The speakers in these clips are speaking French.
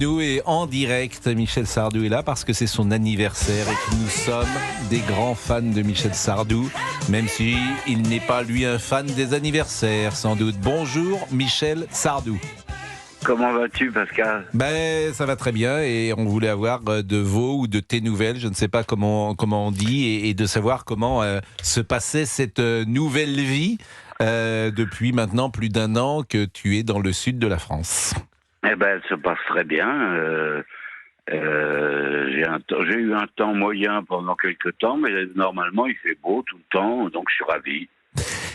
Nous et en direct, Michel Sardou est là parce que c'est son anniversaire et que nous sommes des grands fans de Michel Sardou, même si il n'est pas lui un fan des anniversaires sans doute. Bonjour Michel Sardou. Comment vas-tu, Pascal? Ben, ça va très bien et on voulait avoir de vos ou de tes nouvelles, je ne sais pas comment on dit, et de savoir comment se passait cette nouvelle vie depuis maintenant plus d'un an que tu es dans le sud de la France. Eh ben, elle se passe très bien. J'ai eu un temps moyen pendant quelques temps, mais normalement il fait beau tout le temps, donc je suis ravi.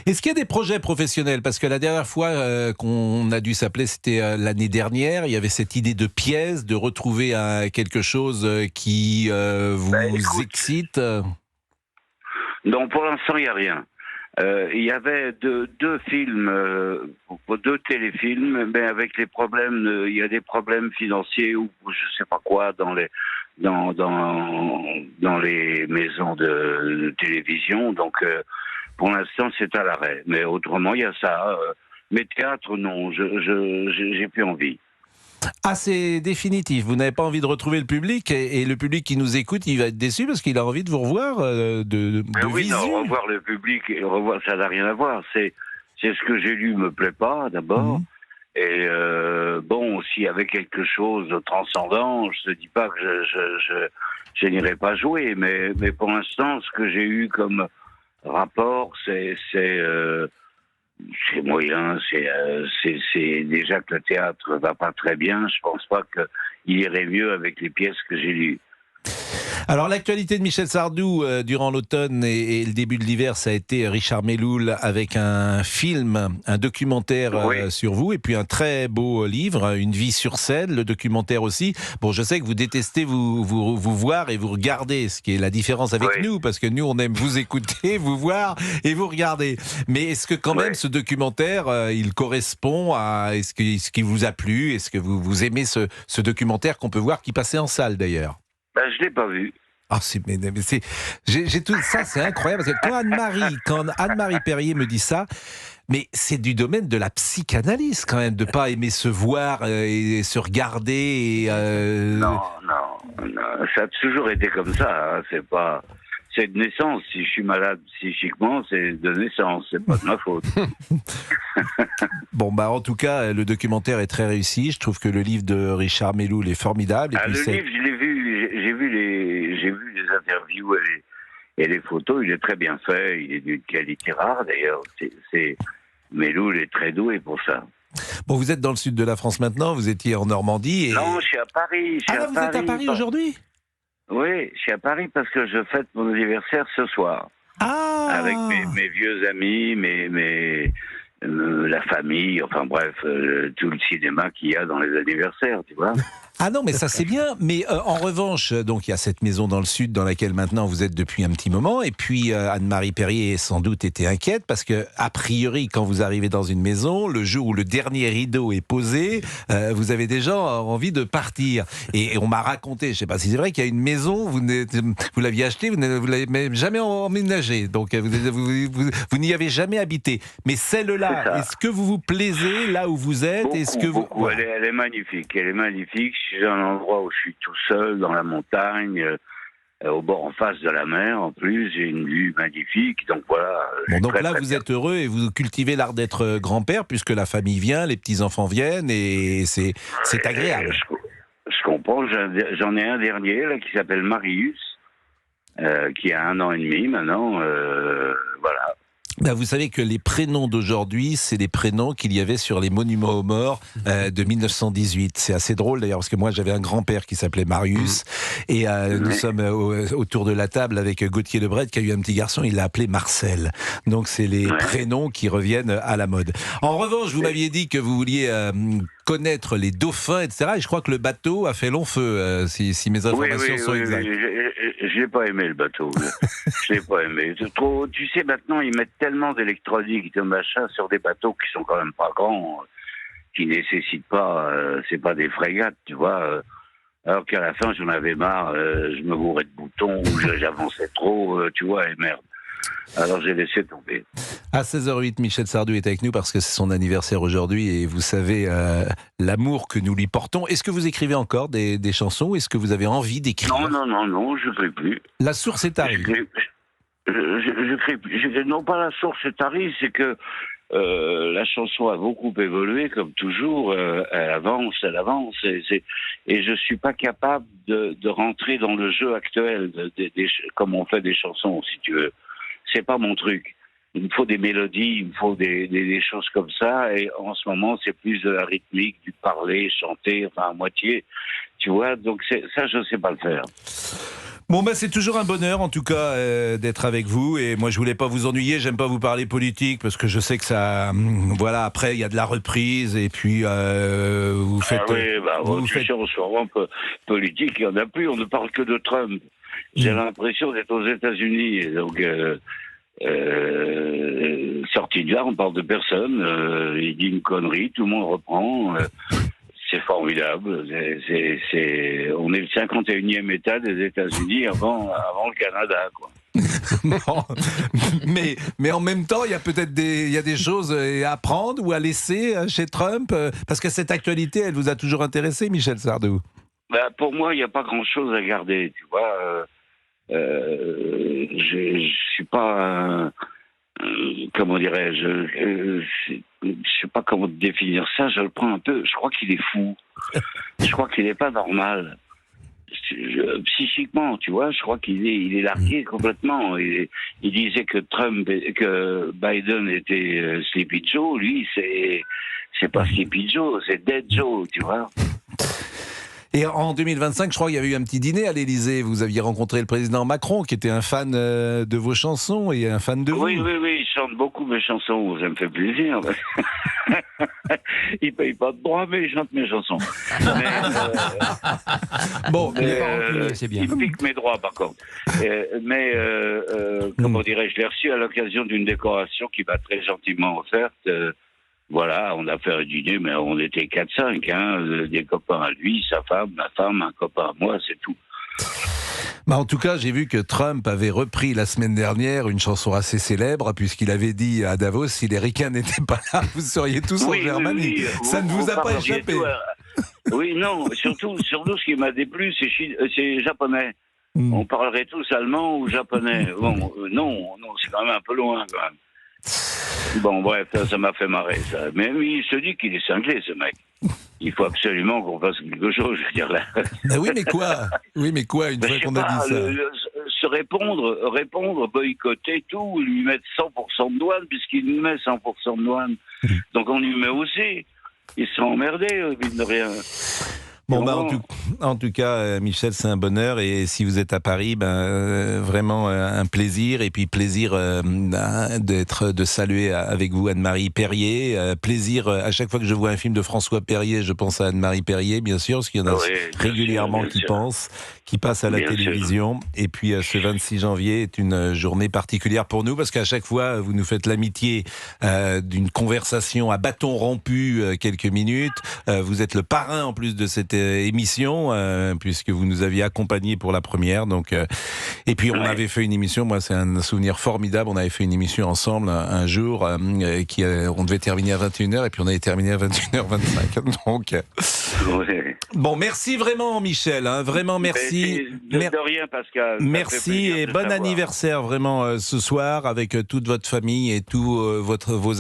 Est-ce qu'il y a des projets professionnels? Parce que la dernière fois qu'on a dû s'appeler, c'était l'année dernière. Il y avait cette idée de pièce, de retrouver quelque chose qui vous excite. Donc pour l'instant il n'y a rien. Il y avait deux films, deux téléfilms, mais avec les problèmes, il y a des problèmes financiers ou je sais pas quoi dans les maisons de télévision. Donc pour l'instant c'est à l'arrêt. Mais autrement il y a ça. Mais théâtre non, j'ai plus envie. Ah, c'est définitif. Vous n'avez pas envie de retrouver le public et le public qui nous écoute, il va être déçu parce qu'il a envie de vous revoir de Oui, visu. non, revoir le public, revoir, ça n'a rien à voir. C'est ce que j'ai lu me plaît pas d'abord. Et bon, s'il y avait quelque chose de transcendant, je ne dis pas que je n'irai pas jouer, mais pour l'instant, ce que j'ai eu comme rapport, c'est moyen. C'est déjà que le théâtre va pas très bien. Je pense pas qu'il irait mieux avec les pièces que j'ai lues. Alors l'actualité de Michel Sardou durant l'automne et le début de l'hiver, ça a été Richard Méloul avec un film, un documentaire sur vous, et puis un très beau livre, Une vie sur scène, le documentaire aussi. Bon, je sais que vous détestez vous voir et vous regarder, ce qui est la différence avec nous, parce que nous on aime vous écouter, vous voir et vous regarder. Mais est-ce que quand même ce documentaire, il correspond à ce qui vous a plu? Est-ce que vous aimez ce documentaire qu'on peut voir qui passait en salle d'ailleurs? Ben, je l'ai pas vu. Ah, j'ai tout ça, c'est incroyable parce que quand Anne-Marie Perrier me dit ça, mais c'est du domaine de la psychanalyse quand même de pas aimer se voir et se regarder. Non, ça a toujours été comme ça. Hein. C'est de naissance. Si je suis malade psychiquement, c'est de naissance. C'est pas de ma faute. Bon, bah en tout cas, le documentaire est très réussi. Je trouve que le livre de Richard Méloul est formidable. Et puis le livre, je l'ai vu. J'ai vu les interviews et les photos. Il est très bien fait. Il est d'une qualité rare d'ailleurs. Méloul est très doué pour ça. Bon, vous êtes dans le sud de la France maintenant. Vous étiez en Normandie. Non, je suis à Paris. Vous êtes à Paris aujourd'hui? Oui, je suis à Paris parce que je fête mon anniversaire ce soir. Ah! Avec mes vieux amis, la famille, enfin bref, tout le cinéma qu'il y a dans les anniversaires, tu vois. Ah non, mais ça c'est bien. Mais en revanche, donc il y a cette maison dans le sud dans laquelle maintenant vous êtes depuis un petit moment. Et puis Anne-Marie Perrier sans doute était inquiète parce que a priori, quand vous arrivez dans une maison, le jour où le dernier rideau est posé, vous avez déjà envie de partir. Et on m'a raconté, je ne sais pas si c'est vrai, qu'il y a une maison, vous l'aviez achetée, vous l'avez même jamais emménagée. Donc vous n'y avez jamais habité. Mais celle-là, est-ce que vous vous plaisez là où vous êtes? Beaucoup. Elle est magnifique. Elle est magnifique. Je suis dans un endroit où je suis tout seul, dans la montagne, au bord, en face de la mer. En plus, j'ai une vue magnifique. Donc voilà. Bon, donc là, vous êtes heureux et vous cultivez l'art d'être grand-père, puisque la famille vient, les petits-enfants viennent, et c'est agréable. Je comprends. J'en ai un dernier là qui s'appelle Marius, qui a 1 an et demi maintenant. Voilà. Ben vous savez que les prénoms d'aujourd'hui, c'est les prénoms qu'il y avait sur les monuments aux morts de 1918. C'est assez drôle d'ailleurs, parce que moi j'avais un grand-père qui s'appelait Marius, et nous sommes autour de la table avec Gauthier Lebret qui a eu un petit garçon, il l'a appelé Marcel. Donc c'est les prénoms qui reviennent à la mode. En revanche, vous m'aviez dit que vous vouliez connaître les dauphins, etc. Et je crois que le bateau a fait long feu, si mes informations sont exactes. Je n'ai pas aimé le bateau. Je l'ai pas aimé. Trop, tu sais, maintenant, ils mettent tellement d'électronique de machin sur des bateaux qui sont quand même pas grands, qui nécessitent pas, c'est pas des frégates, tu vois. Alors qu'à la fin, j'en avais marre, je me bourrais de boutons, j'avançais trop, tu vois, et merde. Alors j'ai laissé tomber. À 16h08, Michel Sardou est avec nous parce que c'est son anniversaire aujourd'hui et vous savez l'amour que nous lui portons. Est-ce que vous écrivez encore des chansons ou est-ce que vous avez envie d'écrire? Non, je ne fais plus. La source est arrivée. Non, pas la source est arrivée, c'est que la chanson a beaucoup évolué, comme toujours. Elle avance, et je suis pas capable de rentrer dans le jeu actuel, comme on fait des chansons, si tu veux. C'est pas mon truc. Il me faut des mélodies, il me faut des choses comme ça, et en ce moment, c'est plus de la rythmique, du parler, chanter, enfin à moitié, tu vois. Donc ça, je sais pas le faire. Bon, c'est toujours un bonheur en tout cas d'être avec vous, et moi je voulais pas vous ennuyer, j'aime pas vous parler politique parce que je sais que ça, voilà, après il y a de la reprise et puis vous faites... sûr, en ce moment politique, il y en a plus, on ne parle que de Trump. J'ai l'impression d'être aux États-Unis, et donc sorti de là, on parle de personne, il dit une connerie, tout le monde reprend... C'est formidable. On est le 51e État des États-Unis avant le Canada, quoi. Bon, mais en même temps, il y a peut-être des choses à apprendre ou à laisser chez Trump, parce que cette actualité, elle vous a toujours intéressé, Michel Sardou. Pour moi, il n'y a pas grand-chose à garder, tu vois. Je suis pas... comment dirais-je, je sais pas comment définir ça, je le prends un peu, je crois qu'il est fou. Je crois qu'il n'est pas normal. Psychiquement, tu vois, je crois qu'il est largué complètement. Il disait que Biden était Sleepy Joe, lui, c'est pas Sleepy Joe, c'est Dead Joe, tu vois. Et en 2025, je crois qu'il y avait eu un petit dîner à l'Élysée. Vous aviez rencontré le président Macron, qui était un fan de vos chansons et un fan de vous. Oui, il chante beaucoup mes chansons. Ça me fait plaisir. Il paye pas de droit, mais il chante mes chansons. C'est bien. Il pique mes droits, par contre. Comment dirais-je, je l'ai reçu à l'occasion d'une décoration qui m'a très gentiment offerte. Voilà, on a fait un dîner, mais on était 4-5, des copains à lui, sa femme, ma femme, un copain à moi, c'est tout. En tout cas, j'ai vu que Trump avait repris la semaine dernière une chanson assez célèbre, puisqu'il avait dit à Davos, si les ricains n'étaient pas là, vous seriez tous en Germanie. Ça ne vous a pas échappé. Oui, non, surtout ce qui m'a déplu, c'est japonais. On parlerait tous allemand ou japonais. Bon, non, c'est quand même un peu loin, quand même. Bon, bref, ça m'a fait marrer, ça. Mais il se dit qu'il est cinglé, ce mec. Il faut absolument qu'on fasse quelque chose, je veux dire là. Oui, mais quoi, une fois qu'on a dit ça. Se répondre, boycotter tout, lui mettre 100% de douane, puisqu'il nous met 100% de douane. Donc on lui met aussi. Ils sont emmerdés, mine de rien. Bon, en tout cas, Michel, c'est un bonheur, et si vous êtes à Paris, vraiment un plaisir, et puis plaisir de saluer avec vous Anne-Marie Perrier, plaisir à chaque fois que je vois un film de François Perrier, je pense à Anne-Marie Perrier, bien sûr, parce qu'il y en a régulièrement qui passent à la télévision, et puis ce 26 janvier est une journée particulière pour nous, parce qu'à chaque fois, vous nous faites l'amitié d'une conversation à bâton rompu quelques minutes, vous êtes le parrain en plus de cette émission, puisque vous nous aviez accompagnés pour la première. Donc, et puis on avait fait une émission, moi c'est un souvenir formidable, on avait fait une émission ensemble un jour, on devait terminer à 21h et puis on avait terminé à 21h25. Donc, bon, merci vraiment Michel, vraiment merci. De rien Pascal. Merci et bon anniversaire vraiment ce soir avec toute votre famille et tous vos